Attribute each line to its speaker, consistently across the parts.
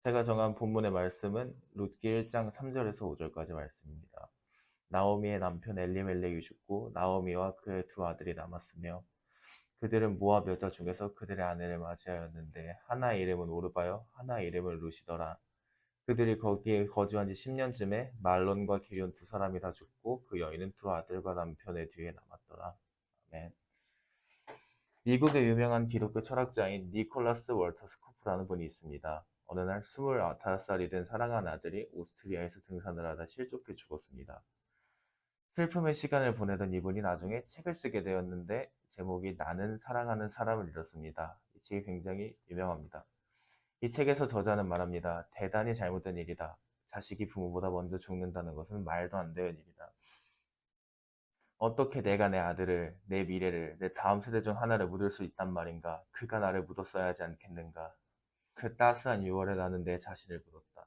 Speaker 1: 제가 정한 본문의 말씀은 룻기 1장 3절에서 5절까지 말씀입니다. 나오미의 남편 엘리멜렉이 죽고 나오미와 그의 두 아들이 남았으며 그들은 모압 여자 중에서 그들의 아내를 맞이하였는데 하나의 이름은 오르바요 하나의 이름은 룻이더라. 그들이 거기에 거주한 지 10년쯤에 말론과 기럨 두 사람이 다 죽고 그 여인은 두 아들과 남편의 뒤에 남았더라. 아멘. 미국의 유명한 기독교 철학자인 니콜라스 월터스 코프라는 분이 있습니다. 어느 날 25살이 된 사랑하는 아들이 오스트리아에서 등산을 하다 실족해 죽었습니다. 슬픔의 시간을 보내던 이분이 나중에 책을 쓰게 되었는데 제목이 나는 사랑하는 사람을 잃었습니다. 이 책이 굉장히 유명합니다. 이 책에서 저자는 말합니다. 대단히 잘못된 일이다. 자식이 부모보다 먼저 죽는다는 것은 말도 안 되는 일이다. 어떻게 내가 내 아들을, 내 미래를, 내 다음 세대 중 하나를 묻을 수 있단 말인가? 그가 나를 묻었어야 하지 않겠는가? 그 따스한 6월에 나는 내 자신을 묻었다.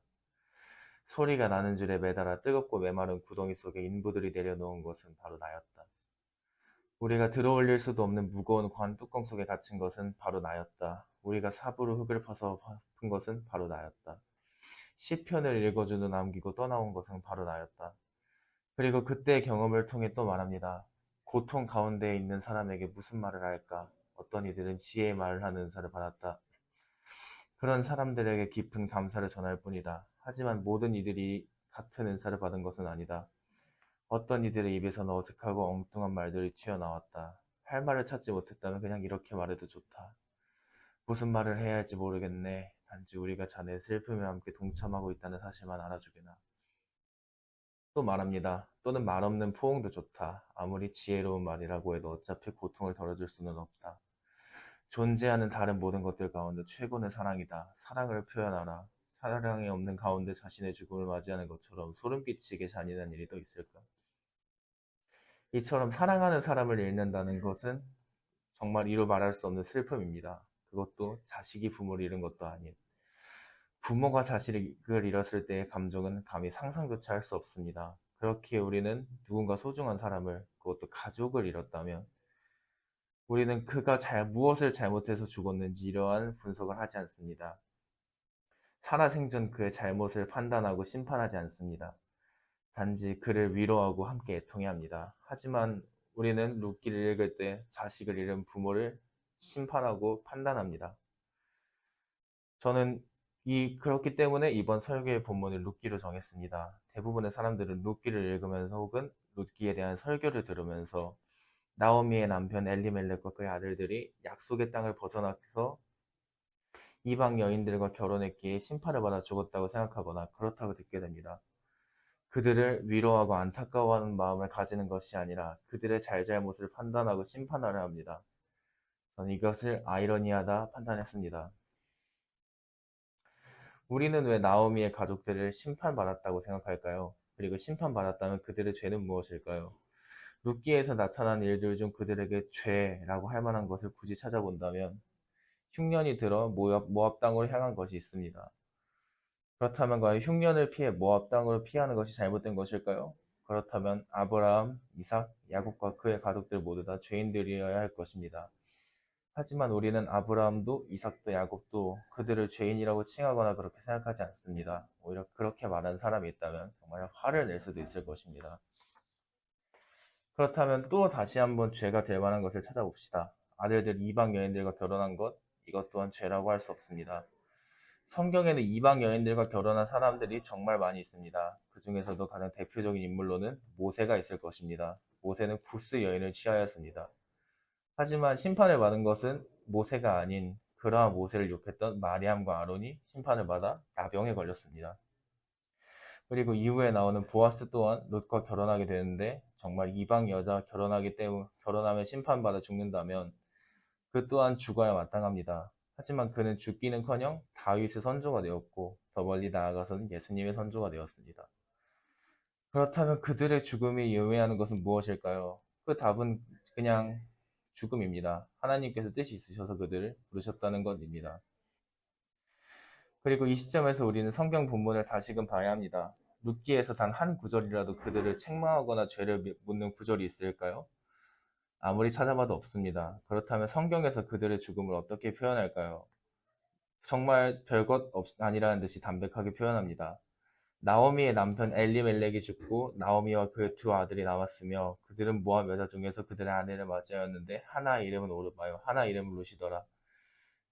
Speaker 1: 소리가 나는 줄에 매달아 뜨겁고 메마른 구덩이 속에 인부들이 내려놓은 것은 바로 나였다. 우리가 들어올릴 수도 없는 무거운 관 뚜껑 속에 갇힌 것은 바로 나였다. 우리가 삽으로 흙을 파서 푼 것은 바로 나였다. 시편을 읽어주는 남기고 떠나온 것은 바로 나였다. 그리고 그때의 경험을 통해 또 말합니다. 고통 가운데 있는 사람에게 무슨 말을 할까? 어떤 이들은 지혜의 말을 하는 은사를 받았다. 그런 사람들에게 깊은 감사를 전할 뿐이다. 하지만 모든 이들이 같은 은사를 받은 것은 아니다. 어떤 이들의 입에서는 어색하고 엉뚱한 말들이 튀어나왔다. 할 말을 찾지 못했다면 그냥 이렇게 말해도 좋다. 무슨 말을 해야 할지 모르겠네. 단지 우리가 자네의 슬픔에 함께 동참하고 있다는 사실만 알아주게나. 또 말합니다. 또는 말 없는 포옹도 좋다. 아무리 지혜로운 말이라고 해도 어차피 고통을 덜어줄 수는 없다. 존재하는 다른 모든 것들 가운데 최고는 사랑이다. 사랑을 표현하라. 사랑이 없는 가운데 자신의 죽음을 맞이하는 것처럼 소름 끼치게 잔인한 일이 또 있을까? 이처럼 사랑하는 사람을 잃는다는 것은 정말 이루 말할 수 없는 슬픔입니다. 그것도 자식이 부모를 잃은 것도 아닌. 부모가 자식을 잃었을 때의 감정은 감히 상상조차 할 수 없습니다. 그렇기에 우리는 누군가 소중한 사람을, 그것도 가족을 잃었다면 우리는 그가 무엇을 잘못해서 죽었는지 이러한 분석을 하지 않습니다. 살아생전 그의 잘못을 판단하고 심판하지 않습니다. 단지 그를 위로하고 함께 애통해야 합니다. 하지만 우리는 룻기를 읽을 때 자식을 잃은 부모를 심판하고 판단합니다. 저는 그렇기 때문에 이번 설교의 본문을 룻기로 정했습니다. 대부분의 사람들은 룻기를 읽으면서 혹은 룻기에 대한 설교를 들으면서 나오미의 남편 엘리멜렉과 그의 아들들이 약속의 땅을 벗어나서 이방 여인들과 결혼했기에 심판을 받아 죽었다고 생각하거나 그렇다고 듣게 됩니다. 그들을 위로하고 안타까워하는 마음을 가지는 것이 아니라 그들의 잘잘못을 판단하고 심판하려 합니다. 저는 이것을 아이러니하다 판단했습니다. 우리는 왜 나오미의 가족들을 심판받았다고 생각할까요? 그리고 심판받았다면 그들의 죄는 무엇일까요? 룻기에서 나타난 일들 중 그들에게 죄라고 할 만한 것을 굳이 찾아본다면 흉년이 들어 모압 땅으로 향한 것이 있습니다. 그렇다면 과연 흉년을 피해 모압 땅으로 피하는 것이 잘못된 것일까요? 그렇다면 아브라함, 이삭, 야곱과 그의 가족들 모두 다 죄인들이어야 할 것입니다. 하지만 우리는 아브라함도 이삭도 야곱도 그들을 죄인이라고 칭하거나 그렇게 생각하지 않습니다. 오히려 그렇게 말하는 사람이 있다면 정말 화를 낼 수도 있을 것입니다. 그렇다면 또 다시 한번 죄가 될 만한 것을 찾아봅시다. 아들들 이방 여인들과 결혼한 것, 이것 또한 죄라고 할 수 없습니다. 성경에는 이방 여인들과 결혼한 사람들이 정말 많이 있습니다. 그 중에서도 가장 대표적인 인물로는 모세가 있을 것입니다. 모세는 구스 여인을 취하였습니다. 하지만 심판을 받은 것은 모세가 아닌 그러한 모세를 욕했던 마리암과 아론이 심판을 받아 나병에 걸렸습니다. 그리고 이후에 나오는 보아스 또한 롯과 결혼하게 되는데 정말 이방 여자 결혼하면 심판받아 죽는다면 그 또한 죽어야 마땅합니다. 하지만 그는 죽기는커녕 다윗의 선조가 되었고 더 멀리 나아가서는 예수님의 선조가 되었습니다. 그렇다면 그들의 죽음이 의미하는 것은 무엇일까요? 그 답은 그냥 죽음입니다. 하나님께서 뜻이 있으셔서 그들을 부르셨다는 것입니다. 그리고 이 시점에서 우리는 성경 본문을 다시금 봐야 합니다. 룻기에서 단 한 구절이라도 그들을 책망하거나 죄를 묻는 구절이 있을까요? 아무리 찾아봐도 없습니다. 그렇다면 성경에서 그들의 죽음을 어떻게 표현할까요? 정말 별것 아니라는 듯이 담백하게 표현합니다. 나오미의 남편 엘리멜렉이 죽고 나오미와 그의 두 아들이 남았으며 그들은 모압 여자 중에서 그들의 아내를 맞이하였는데 하나의 이름은 오르마요 하나의 이름은 루시더라.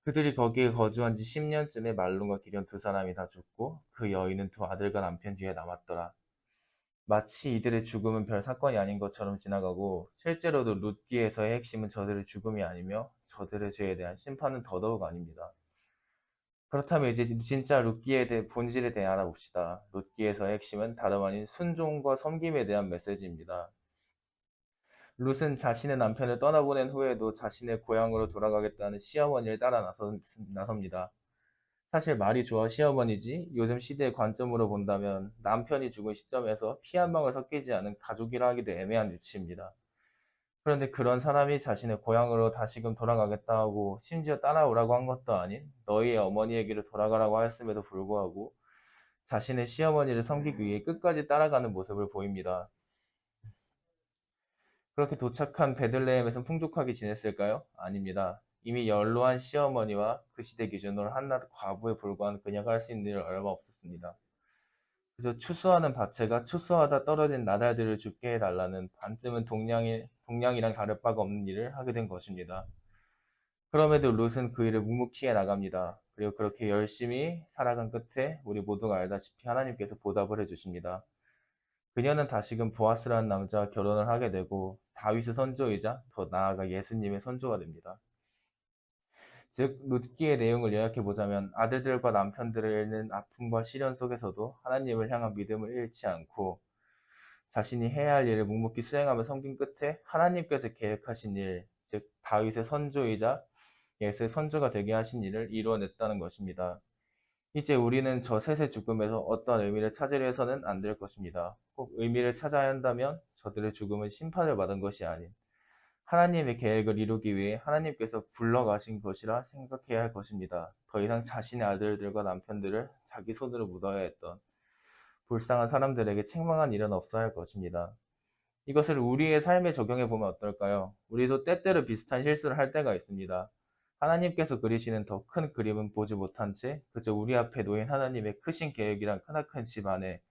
Speaker 1: 그들이 거기에 거주한 지 10년쯤에 말론과 기련 두 사람이 다 죽고 그 여인은 두 아들과 남편 뒤에 남았더라. 마치 이들의 죽음은 별 사건이 아닌 것처럼 지나가고 실제로도 룻기에서의 핵심은 저들의 죽음이 아니며 저들의 죄에 대한 심판은 더더욱 아닙니다. 그렇다면 이제 진짜 룻기에 대해 본질에 대해 알아봅시다. 룻기에서의 핵심은 다름 아닌 순종과 섬김에 대한 메시지입니다. 룻은 자신의 남편을 떠나보낸 후에도 자신의 고향으로 돌아가겠다는 시어머니를 따라 나섭니다. 사실 말이 좋아 시어머니지 요즘 시대의 관점으로 본다면 남편이 죽은 시점에서 피 한 방울 섞이지 않은 가족이라 하기도 애매한 위치입니다. 그런데 그런 사람이 자신의 고향으로 다시금 돌아가겠다 하고 심지어 따라오라고 한 것도 아닌 너희의 어머니에게로 돌아가라고 하였음에도 불구하고 자신의 시어머니를 섬기기 위해 끝까지 따라가는 모습을 보입니다. 그렇게 도착한 베들레헴에서 풍족하게 지냈을까요? 아닙니다. 이미 연로한 시어머니와 그 시대 기준으로 한낱 과부에 불과한 그녀가 할 수 있는 일은 얼마 없었습니다. 그저 추수하는 밭채가 추수하다 떨어진 나달들을 죽게 해달라는 반쯤은 동량이랑 다를 바가 없는 일을 하게 된 것입니다. 그럼에도 룻은 그 일을 묵묵히 해나갑니다. 그리고 그렇게 열심히 살아간 끝에 우리 모두가 알다시피 하나님께서 보답을 해주십니다. 그녀는 다시금 보아스라는 남자와 결혼을 하게 되고 다윗의 선조이자 더 나아가 예수님의 선조가 됩니다. 즉 룻기의 내용을 요약해 보자면 아들들과 남편들을 잃는 아픔과 시련 속에서도 하나님을 향한 믿음을 잃지 않고 자신이 해야 할 일을 묵묵히 수행하며 섬긴 끝에 하나님께서 계획하신 일, 즉 다윗의 선조이자 예수의 선조가 되게 하신 일을 이루어냈다는 것입니다. 이제 우리는 저 셋의 죽음에서 어떠한 의미를 찾으려 해서는 안 될 것입니다. 꼭 의미를 찾아야 한다면 저들의 죽음은 심판을 받은 것이 아닌 하나님의 계획을 이루기 위해 하나님께서 불러가신 것이라 생각해야 할 것입니다. 더 이상 자신의 아들들과 남편들을 자기 손으로 묻어야 했던 불쌍한 사람들에게 책망한 일은 없어야 할 것입니다. 이것을 우리의 삶에 적용해 보면 어떨까요? 우리도 때때로 비슷한 실수를 할 때가 있습니다. 하나님께서 그리시는 더 큰 그림은 보지 못한 채 그저 우리 앞에 놓인 하나님의 크신 계획이란 크나큰 집 안에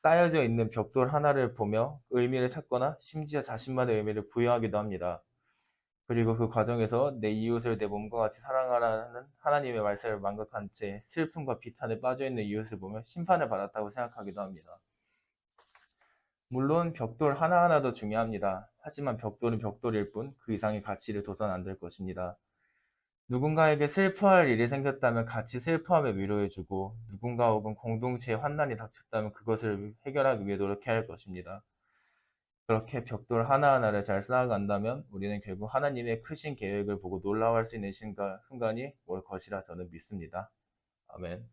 Speaker 1: 쌓여져 있는 벽돌 하나를 보며 의미를 찾거나 심지어 자신만의 의미를 부여하기도 합니다. 그리고 그 과정에서 내 이웃을 내 몸과 같이 사랑하라는 하나님의 말씀을 망각한 채 슬픔과 비탄에 빠져있는 이웃을 보며 심판을 받았다고 생각하기도 합니다. 물론 벽돌 하나하나도 중요합니다. 하지만 벽돌은 벽돌일 뿐 그 이상의 가치를 둬선 안 될 것입니다. 누군가에게 슬퍼할 일이 생겼다면 같이 슬퍼하며 위로해주고 누군가 혹은 공동체에 환난이 닥쳤다면 그것을 해결하기 위해 노력해야 할 것입니다. 그렇게 벽돌 하나하나를 잘 쌓아간다면 우리는 결국 하나님의 크신 계획을 보고 놀라워할 수 있는 순간이 올 것이라 저는 믿습니다. 아멘.